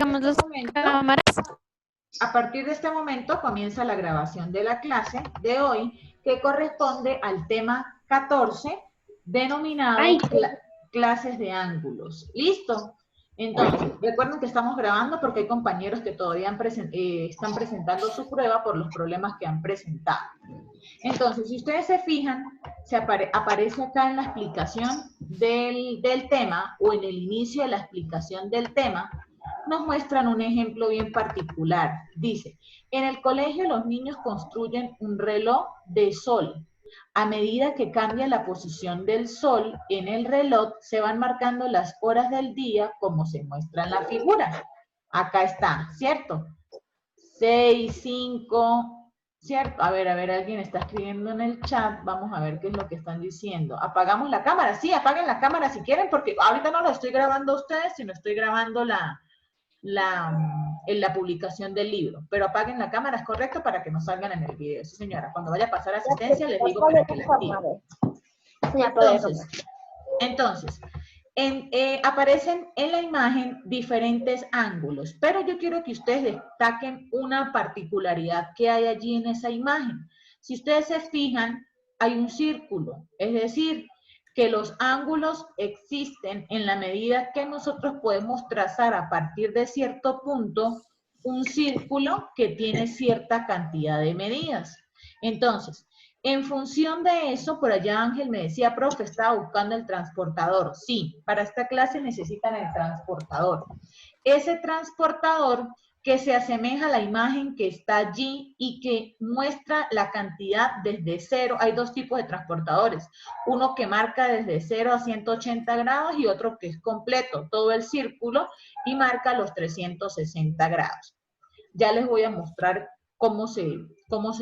apagamos las cámaras. A partir de este momento comienza la grabación de la clase de hoy, que corresponde al tema 14, denominado clases de ángulos. ¿Listo? Entonces, recuerden que estamos grabando porque hay compañeros que todavía están presentando su prueba por los problemas que han presentado. Entonces, si ustedes se fijan, aparece acá en la explicación del tema o en el inicio de la explicación del tema, nos muestran un ejemplo bien particular. Dice, en el colegio los niños construyen un reloj de sol. A medida que cambia la posición del sol en el reloj, se van marcando las horas del día como se muestra en la figura. Acá está, ¿cierto? 6, 5, ¿cierto? A ver, alguien está escribiendo en el chat. Vamos a ver qué es lo que están diciendo. ¿Apagamos la cámara? Sí, apaguen la cámara si quieren, porque ahorita no lo estoy grabando a ustedes, sino estoy grabando en la publicación del libro. Pero apaguen la cámara, es correcto, para que no salgan en el video. Sí, señora. Cuando vaya a pasar asistencia, les digo para que la activen. Entonces, aparecen en la imagen diferentes ángulos, pero yo quiero que ustedes destaquen una particularidad que hay allí en esa imagen. Si ustedes se fijan, hay un círculo, es decir, que los ángulos existen en la medida que nosotros podemos trazar a partir de cierto punto un círculo que tiene cierta cantidad de medidas. Entonces, en función de eso, por allá Ángel me decía, profe, estaba buscando el transportador. Sí, para esta clase necesitan el transportador. Ese transportador que se asemeja a la imagen que está allí y que muestra la cantidad desde cero. Hay dos tipos de transportadores. Uno que marca desde 0 a 180 grados y otro que es completo, todo el círculo, y marca los 360 grados. Ya les voy a mostrar cómo se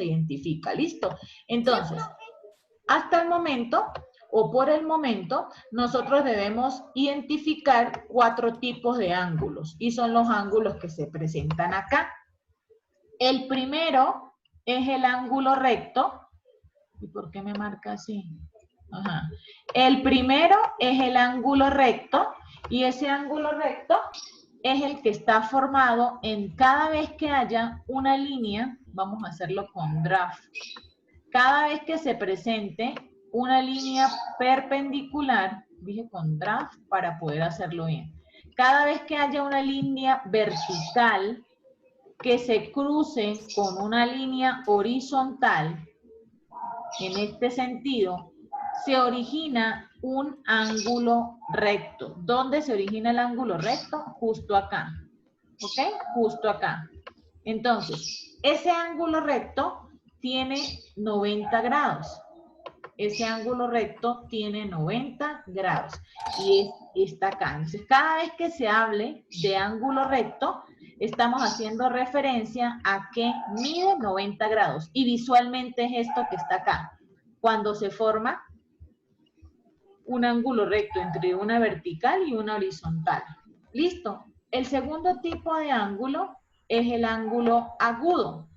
identifica. ¿Listo? Entonces, hasta el momento, o por el momento, nosotros debemos identificar 4 tipos de ángulos, y son los ángulos que se presentan acá. El primero es el ángulo recto. ¿Y por qué me marca así? Ajá. El primero es el ángulo recto, y ese ángulo recto es el que está formado en cada vez que haya una línea. Vamos a hacerlo con draft. Cada vez que se presente una línea perpendicular, dije con draft para poder hacerlo bien. Cada vez que haya una línea vertical que se cruce con una línea horizontal, en este sentido, se origina un ángulo recto. ¿Dónde se origina el ángulo recto? Justo acá. ¿Ok? Justo acá. Entonces, ese ángulo recto tiene 90 grados. Ese ángulo recto tiene 90 grados. Y está acá. Entonces, cada vez que se hable de ángulo recto, estamos haciendo referencia a que mide 90 grados. Y visualmente es esto que está acá. Cuando se forma un ángulo recto entre una vertical y una horizontal. ¿Listo? El segundo tipo de ángulo es el ángulo agudo.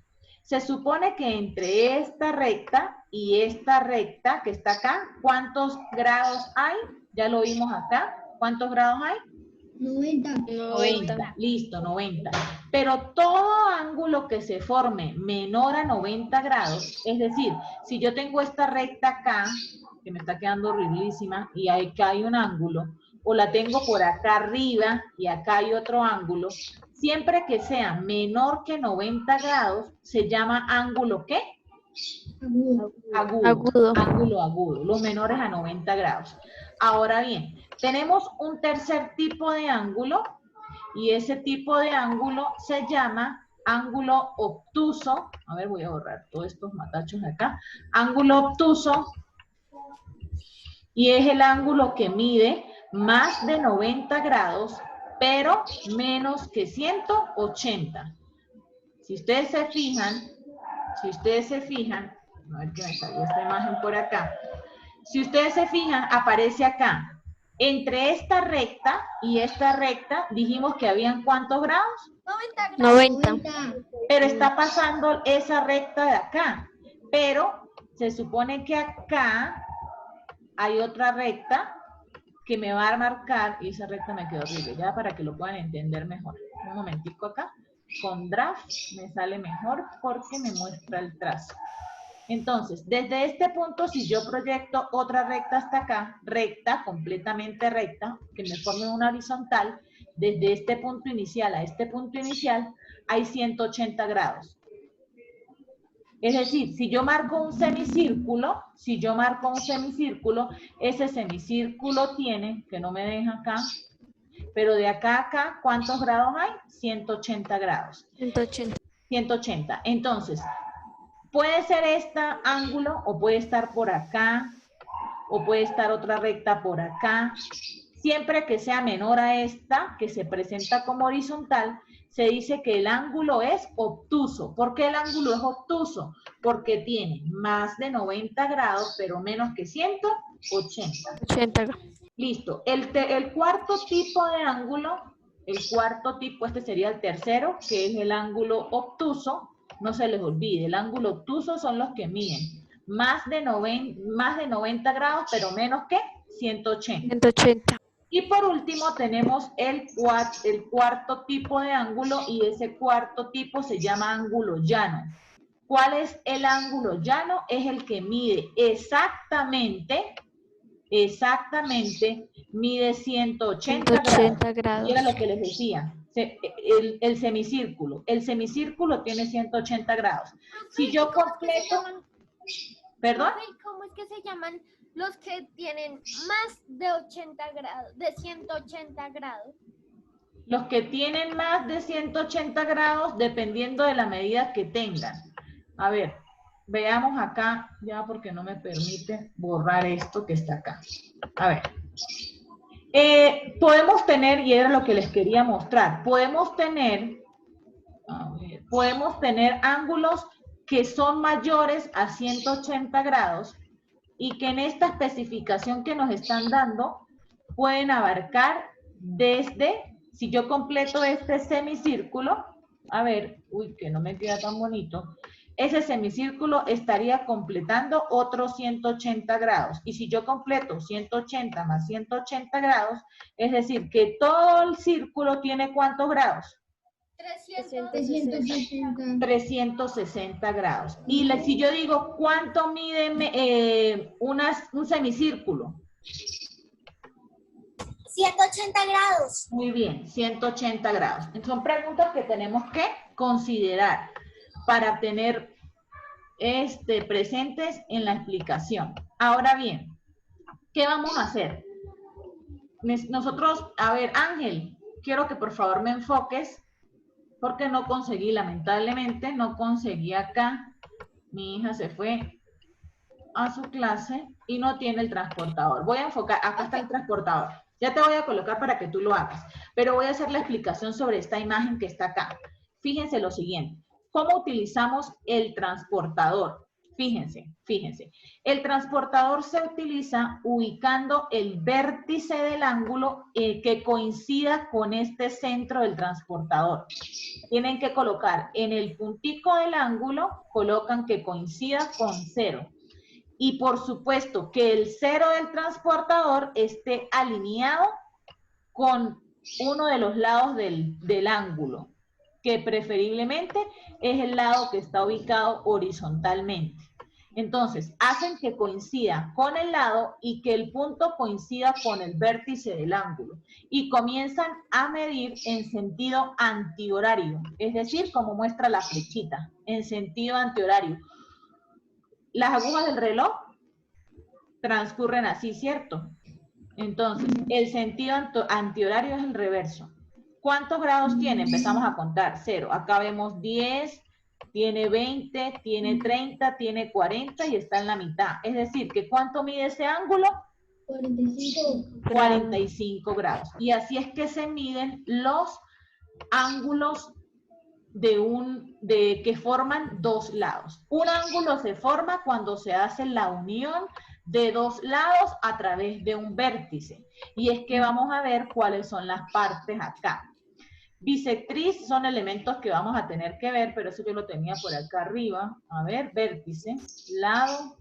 Se supone que entre esta recta y esta recta que está acá, ¿cuántos grados hay? Ya lo vimos acá. ¿Cuántos grados hay? 90. Listo, 90. Pero todo ángulo que se forme menor a 90 grados, es decir, si yo tengo esta recta acá, que me está quedando horriblísima, y acá hay un ángulo, o la tengo por acá arriba y acá hay otro ángulo, siempre que sea menor que 90 grados, se llama ángulo ¿qué? Agudo. Ángulo agudo, los menores a 90 grados. Ahora bien, tenemos un tercer tipo de ángulo, y ese tipo de ángulo se llama ángulo obtuso. A ver, voy a borrar todos estos matachos de acá. Ángulo obtuso, y es el ángulo que mide más de 90 grados, pero menos que 180. Si ustedes se fijan, a ver que me salió esta imagen por acá. Si ustedes se fijan, aparece acá. Entre esta recta y esta recta, dijimos que habían ¿cuántos grados? 90. Pero está pasando esa recta de acá. Pero se supone que acá hay otra recta que me va a marcar, y esa recta me quedó horrible, ya para que lo puedan entender mejor. un momentico acá, con draft me sale mejor porque me muestra el trazo. Entonces, desde este punto, si yo proyecto otra recta hasta acá, recta, completamente recta, que me forme una horizontal, desde este punto inicial a este punto inicial, hay 180 grados. Es decir, si yo marco un semicírculo, ese semicírculo tiene, que no me deja acá, pero de acá a acá, ¿cuántos grados hay? 180 grados. 180. 180. Entonces, puede ser este ángulo, o puede estar por acá, o puede estar otra recta por acá. Siempre que sea menor a esta, que se presenta como horizontal, se dice que el ángulo es obtuso. ¿Por qué el ángulo es obtuso? Porque tiene más de 90 grados, pero menos que 180. 80. Listo. El cuarto tipo de ángulo, este sería el tercero, que es el ángulo obtuso. No se les olvide, el ángulo obtuso son los que miden más de 90 grados, pero menos que 180. 180. Y por último tenemos el cuarto tipo de ángulo, y ese cuarto tipo se llama ángulo llano. ¿Cuál es el ángulo llano? Es el que mide exactamente, mide 180 grados. Y era lo que les decía, el semicírculo. El semicírculo tiene 180 grados. Si yo completo... ¿Perdón? ¿Cómo es que se llaman los que tienen más de 80 grados, de 180 grados? Los que tienen más de 180 grados, dependiendo de la medida que tengan. A ver, veamos acá, ya porque no me permite borrar esto que está acá. A ver. Podemos tener, y era lo que les quería mostrar, podemos tener ángulos que son mayores a 180 grados y que en esta especificación que nos están dando pueden abarcar desde, si yo completo este semicírculo, a ver, uy, que no me queda tan bonito, ese semicírculo estaría completando otros 180 grados. Y si yo completo 180 más 180 grados, es decir, que todo el círculo tiene ¿cuántos grados? 360 grados. Y si yo digo, ¿cuánto mide un semicírculo? 180 grados. Muy bien, 180 grados. Son preguntas que tenemos que considerar para tener presentes en la explicación. Ahora bien, ¿qué vamos a hacer? Nosotros, a ver, Ángel, quiero que por favor me enfoques, porque no conseguí, lamentablemente, no conseguí acá. Mi hija se fue a su clase y no tiene el transportador. Voy a enfocar, acá está el transportador. Ya te voy a colocar para que tú lo hagas, pero voy a hacer la explicación sobre esta imagen que está acá. Fíjense lo siguiente, ¿cómo utilizamos el transportador? Fíjense, el transportador se utiliza ubicando el vértice del ángulo que coincida con este centro del transportador. Tienen que colocar en el puntico del ángulo, colocan que coincida con 0. Y por supuesto que el 0 del transportador esté alineado con uno de los lados del ángulo, que preferiblemente es el lado que está ubicado horizontalmente. Entonces, hacen que coincida con el lado y que el punto coincida con el vértice del ángulo. Y comienzan a medir en sentido antihorario, es decir, como muestra la flechita, en sentido antihorario. Las agujas del reloj transcurren así, ¿cierto? Entonces, el sentido antihorario es el reverso. ¿Cuántos grados tiene? Empezamos a contar. 0. Acá vemos 10, tiene 20, tiene 30, tiene 40 y está en la mitad. Es decir, que ¿cuánto mide ese ángulo? 45 grados. Y así es que se miden los ángulos que forman dos lados. Un ángulo se forma cuando se hace la unión de dos lados a través de un vértice. Y es que vamos a ver cuáles son las partes acá. Bisectriz son elementos que vamos a tener que ver, pero eso yo lo tenía por acá arriba. A ver, vértice, lado,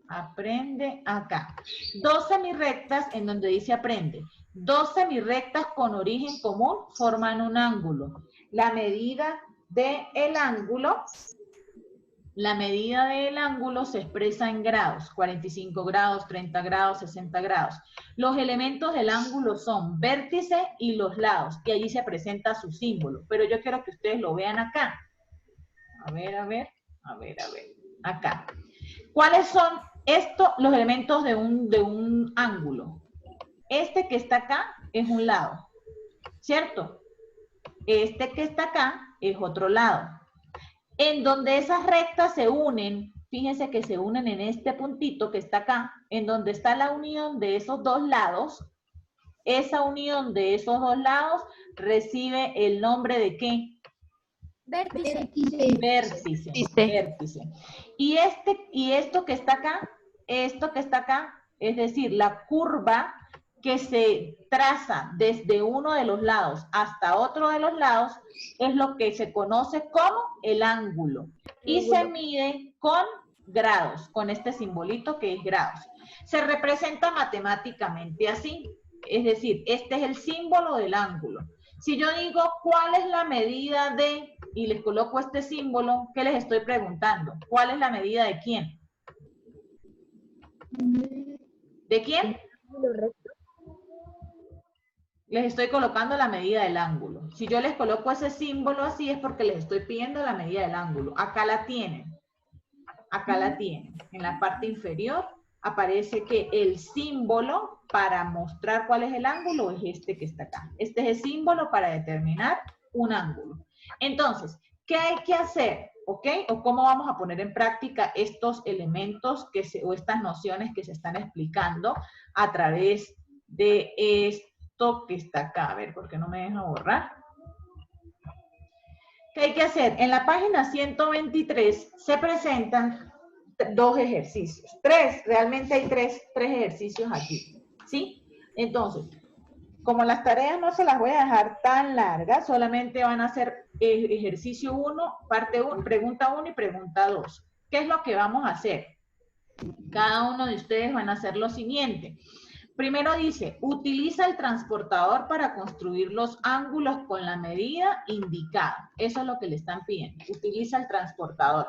aprende acá. Dos semirrectas en donde dice aprende. Dos semirrectas con origen común forman un ángulo. La medida del ángulo se expresa en grados, 45 grados, 30 grados, 60 grados. Los elementos del ángulo son vértice y los lados, y allí se presenta su símbolo. Pero yo quiero que ustedes lo vean acá. A ver. Acá. ¿Cuáles son los elementos de un ángulo? Este que está acá es un lado, ¿cierto? Este que está acá es otro lado. En donde esas rectas se unen, fíjense que se unen en este puntito que está acá, en donde está la unión de esos dos lados, esa unión de esos dos lados recibe el nombre de ¿qué? Vértice. Vértice. Y esto que está acá, es decir, la curva que se traza desde uno de los lados hasta otro de los lados, es lo que se conoce como el ángulo. Y se mide con grados, con este simbolito que es grados. Se representa matemáticamente así, es decir, este es el símbolo del ángulo. Si yo digo, ¿cuál es la medida de...? Y les coloco este símbolo, ¿qué les estoy preguntando? ¿Cuál es la medida de quién? ¿De quién? Les estoy colocando la medida del ángulo. Si yo les coloco ese símbolo así es porque les estoy pidiendo la medida del ángulo. Acá la tienen. Acá la tienen. En la parte inferior aparece que el símbolo para mostrar cuál es el ángulo es este que está acá. Este es el símbolo para determinar un ángulo. Entonces, ¿qué hay que hacer? ¿Ok? ¿O cómo vamos a poner en práctica estos elementos o estas nociones que se están explicando a través de esto que está acá? A ver, ¿por qué no me deja borrar? ¿Qué hay que hacer? En la página 123 se presentan dos ejercicios. Realmente hay tres ejercicios aquí, ¿sí? Entonces, como las tareas no se las voy a dejar tan largas, solamente van a hacer ejercicio 1, parte 1, pregunta 1 y pregunta 2. ¿Qué es lo que vamos a hacer? Cada uno de ustedes van a hacer lo siguiente. Primero dice, utiliza el transportador para construir los ángulos con la medida indicada. Eso es lo que le están pidiendo. Utiliza el transportador.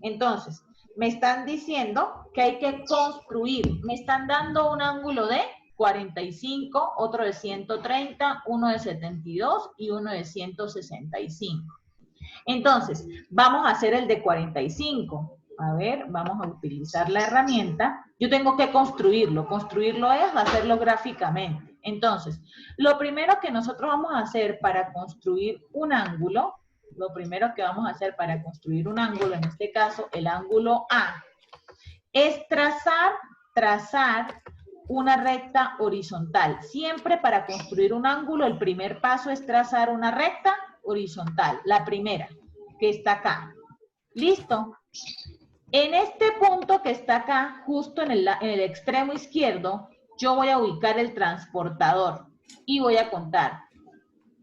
Entonces, me están diciendo que hay que construir. Me están dando un ángulo de 45, otro de 130, uno de 72 y uno de 165. Entonces, vamos a hacer el de 45. A ver, vamos a utilizar la herramienta. Yo tengo que construirlo. Construirlo es hacerlo gráficamente. Entonces, lo primero que nosotros vamos a hacer para construir un ángulo, en este caso, el ángulo A, es trazar una recta horizontal. Siempre para construir un ángulo, el primer paso es trazar una recta horizontal. La primera, que está acá. ¿Listo? En este punto que está acá, justo en el extremo izquierdo, yo voy a ubicar el transportador y voy a contar.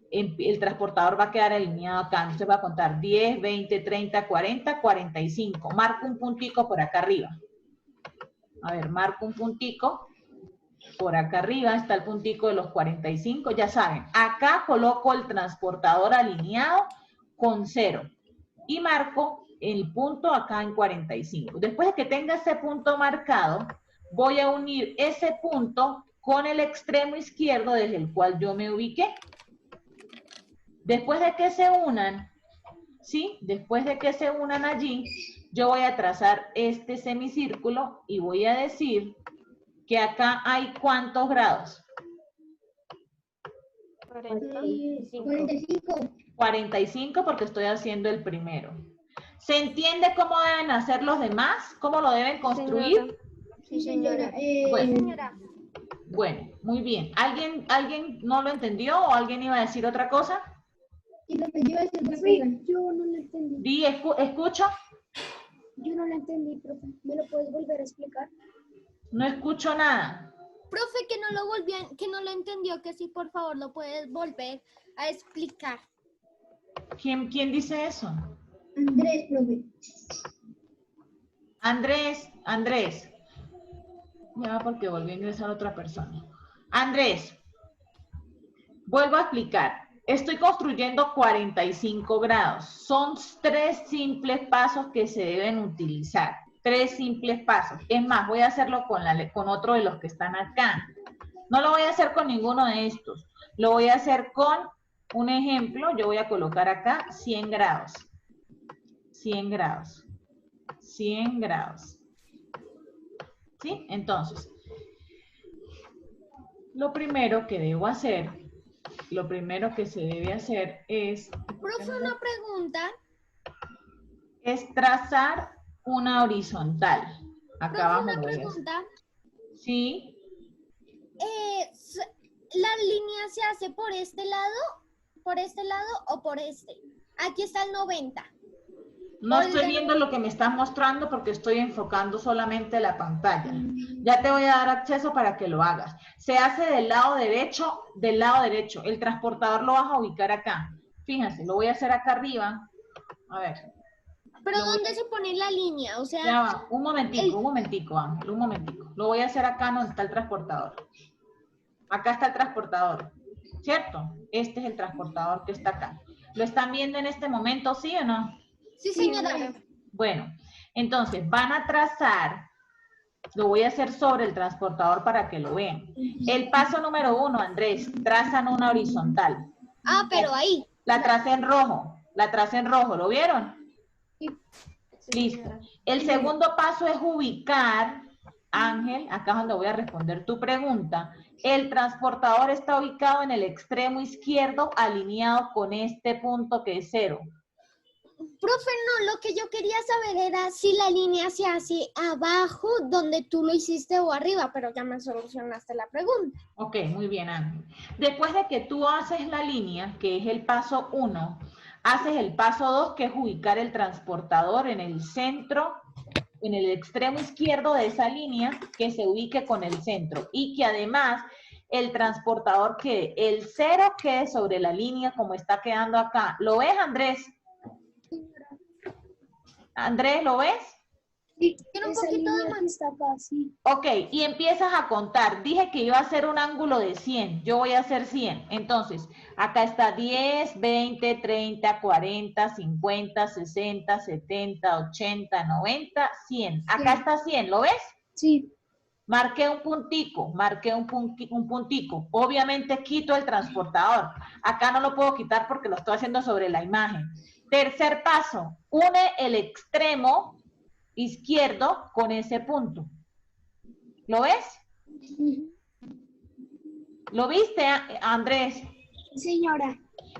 El transportador va a quedar alineado acá. Entonces va a contar 10, 20, 30, 40, 45. Marco un puntico por acá arriba. A ver, marco un puntico. Por acá arriba está el puntico de los 45. Ya saben, acá coloco el transportador alineado con 0. Y marco el punto acá en 45. Después de que tenga ese punto marcado, voy a unir ese punto con el extremo izquierdo desde el cual yo me ubiqué. Después de que se unan, ¿sí? Después de que se unan allí, yo voy a trazar este semicírculo y voy a decir que acá hay ¿cuántos grados? 45. 45 porque estoy haciendo el primero. ¿Se entiende cómo deben hacer los demás? ¿Cómo lo deben construir? Sí, señora. Bueno, muy bien. ¿Alguien no lo entendió o alguien iba a decir otra cosa? Yo no lo entendí. ¿Escucho? Yo no lo entendí, profe. ¿Me lo puedes volver a explicar? No escucho nada. Profe, que no lo entendió, que sí, por favor, lo puedes volver a explicar. ¿Quién dice eso? Andrés, profe. Andrés. Ya, porque volví a ingresar otra persona. Andrés, Vuelvo a explicar. Estoy construyendo 45 grados. Son 3 simples pasos que se deben utilizar. 3 simples pasos. Es más, voy a hacerlo con otro de los que están acá. No lo voy a hacer con ninguno de estos. Lo voy a hacer con un ejemplo. Yo voy a colocar acá 100 grados. 100 grados. 100 grados. ¿Sí? Entonces, lo primero que debo hacer, lo primero que se debe hacer es... Profe, una pregunta. Es trazar una horizontal. Acá Profe, abajo una lo voy a hacer. pregunta. Sí. ¿La línea se hace por este lado o por este? Aquí está el 90. No estoy viendo lo que me estás mostrando porque estoy enfocando solamente la pantalla. Ya te voy a dar acceso para que lo hagas. Se hace del lado derecho, El transportador lo vas a ubicar acá. Fíjense, lo voy a hacer acá arriba. A ver. ¿Pero dónde se pone la línea? O sea, Ya va, un momentico, Ángel, un momentico. Lo voy a hacer acá donde está el transportador. Acá está el transportador, ¿cierto? Este es el transportador que está acá. ¿Lo están viendo en este momento, sí o no? sí, señora. Bueno, entonces van a trazar, lo voy a hacer sobre el transportador para que lo vean. El paso número 1, Andrés, trazan una horizontal. Ah, pero ahí. La tracé en rojo, ¿lo vieron? Listo. El segundo paso es ubicar, Ángel, acá es donde voy a responder tu pregunta. El transportador está ubicado en el extremo izquierdo, alineado con este punto que es 0. Profe, no, lo que yo quería saber era si la línea se hace abajo donde tú lo hiciste o arriba, pero ya me solucionaste la pregunta. Ok, muy bien, Ángel. Después de que tú haces la línea, que es el paso 1, haces el paso 2, que es ubicar el transportador en el centro, en el extremo izquierdo de esa línea, que se ubique con el centro. Y que además el transportador quede, el 0 quede sobre la línea como está quedando acá. ¿Lo ves, Andrés? Andrés, ¿lo ves? Sí, Tiene un esa poquito de línea más. que está acá, sí. Ok, y empiezas a contar. Dije que iba a hacer un ángulo de 100. Yo voy a hacer 100. Entonces, acá está 10, 20, 30, 40, 50, 60, 70, 80, 90, 100. Acá está 100, ¿lo ves? Sí. Marqué un puntico, un puntico. Obviamente quito el transportador. Acá no lo puedo quitar porque lo estoy haciendo sobre la imagen. Tercer paso, une el extremo izquierdo con ese punto. ¿Lo ves? ¿Lo viste, Andrés? Señora.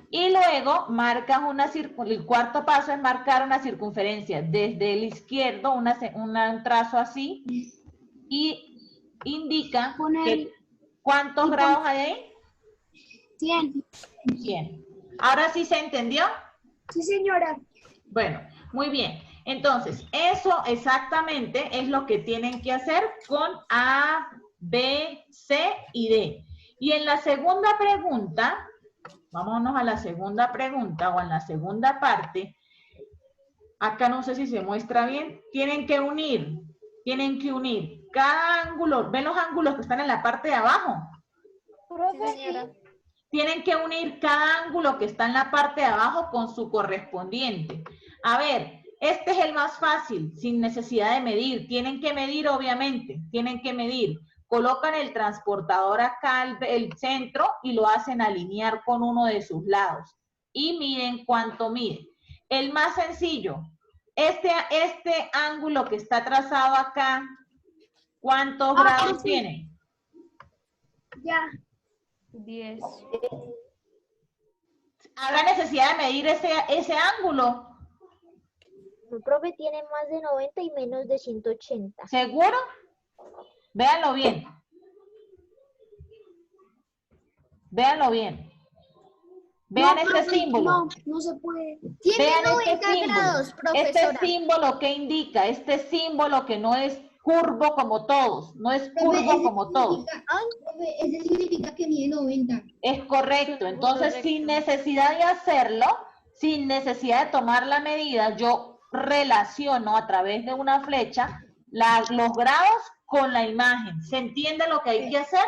Y luego marcas el cuarto paso es marcar una circunferencia desde el izquierdo, un trazo así, y indica ¿cuántos grados hay ahí? 100. 100. ¿Ahora sí se entendió? Sí, señora. Bueno, muy bien. Entonces, eso exactamente es lo que tienen que hacer con A, B, C y D. Y en la segunda pregunta, vámonos a la segunda pregunta o en la segunda parte, acá no sé si se muestra bien, tienen que unir cada ángulo, ¿ven los ángulos que están en la parte de abajo? Señora. Tienen que unir cada ángulo que está en la parte de abajo con su correspondiente. A ver, este es el más fácil, sin necesidad de medir. Tienen que medir, obviamente, tienen que medir. Colocan el transportador acá el centro y lo hacen alinear con uno de sus lados. Y miren cuánto mide. El más sencillo, este ángulo que está trazado acá, ¿cuántos grados tiene? Ya. 10. ¿Habrá necesidad de medir ese ángulo? El profe tiene más de 90 y menos de 180. ¿Seguro? Véanlo bien. Véanlo bien. Vean No, este profe, símbolo. No se puede. Tiene Vean 90 este símbolo. grados, profesora. Este símbolo que indica, este símbolo que no es curvo como todos, no es curvo como todos. Ese significa que mide 90. Es correcto. Entonces, sin necesidad de hacerlo, sin necesidad de tomar la medida, yo relaciono a través de una flecha los grados con la imagen. ¿Se entiende lo que hay que hacer?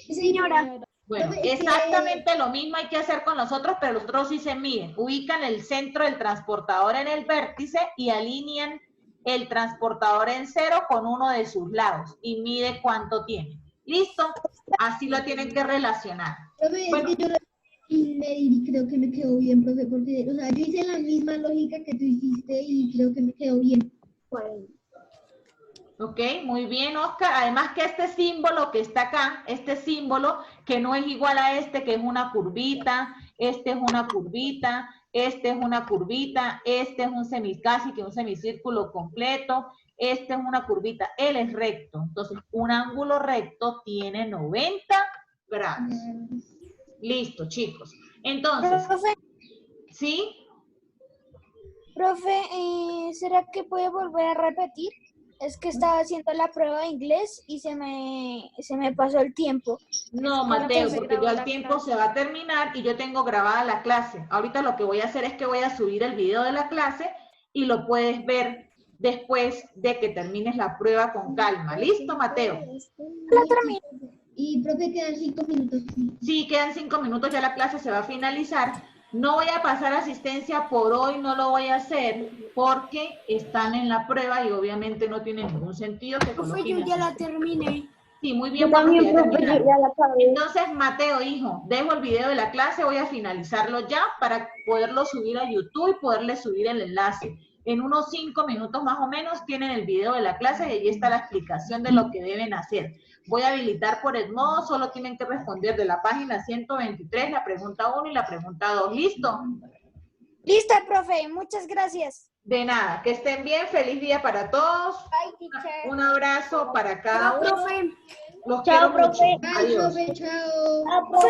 Señora. Bueno, exactamente lo mismo hay que hacer con los otros, pero los otros sí se miden. Ubican el centro del transportador en el vértice y alinean el transportador en 0 con uno de sus lados y mide cuánto tiene. ¿Listo? Así lo tienen que relacionar. Profe, Bueno. es que yo lo sin medir y creo que me quedó bien, profe, porque, o sea, yo hice la misma lógica que tú hiciste y creo que me quedó bien. Ok, muy bien, Oscar. Además que este símbolo que está acá, este símbolo que no es igual a este, que es una curvita, este es una curvita, este es una curvita, este es casi que un semicírculo completo, este es una curvita, él es recto. Entonces, un ángulo recto tiene 90 grados. Listo, chicos. Entonces, Profe, ¿sí? ¿será que puede volver a repetir? Es que estaba haciendo la prueba de inglés y se me pasó el tiempo. No, Claro, Mateo, se porque grabó ya el la tiempo clase. se va a terminar y yo tengo grabada la clase. Ahorita lo que voy a hacer es que voy a subir el video de la clase y lo puedes ver después de que termines la prueba con calma. ¿Listo, Mateo? Y profe, quedan 5 minutos. Sí, quedan 5 minutos, ya la clase se va a finalizar. No voy a pasar asistencia por hoy, no lo voy a hacer porque están en la prueba y obviamente no tiene ningún sentido que Profe, coloquen yo ya la asistencia. terminé. Sí, muy bien, porque ya terminaron. Entonces, Mateo, hijo, dejo el video de la clase, voy a finalizarlo ya para poderlo subir a YouTube y poderle subir el enlace. En unos 5 minutos más o menos tienen el video de la clase y ahí está la explicación de lo que deben hacer. Voy a habilitar por Edmodo, solo tienen que responder de la página 123, la pregunta 1 y la pregunta 2. ¿Listo? Listo, profe, muchas gracias. De nada, que estén bien, feliz día para todos. Bye, teacher. Un abrazo para cada uno. Profe. Los Chao, quiero mucho. profe. Bye, Adiós. profe, chao. Profe.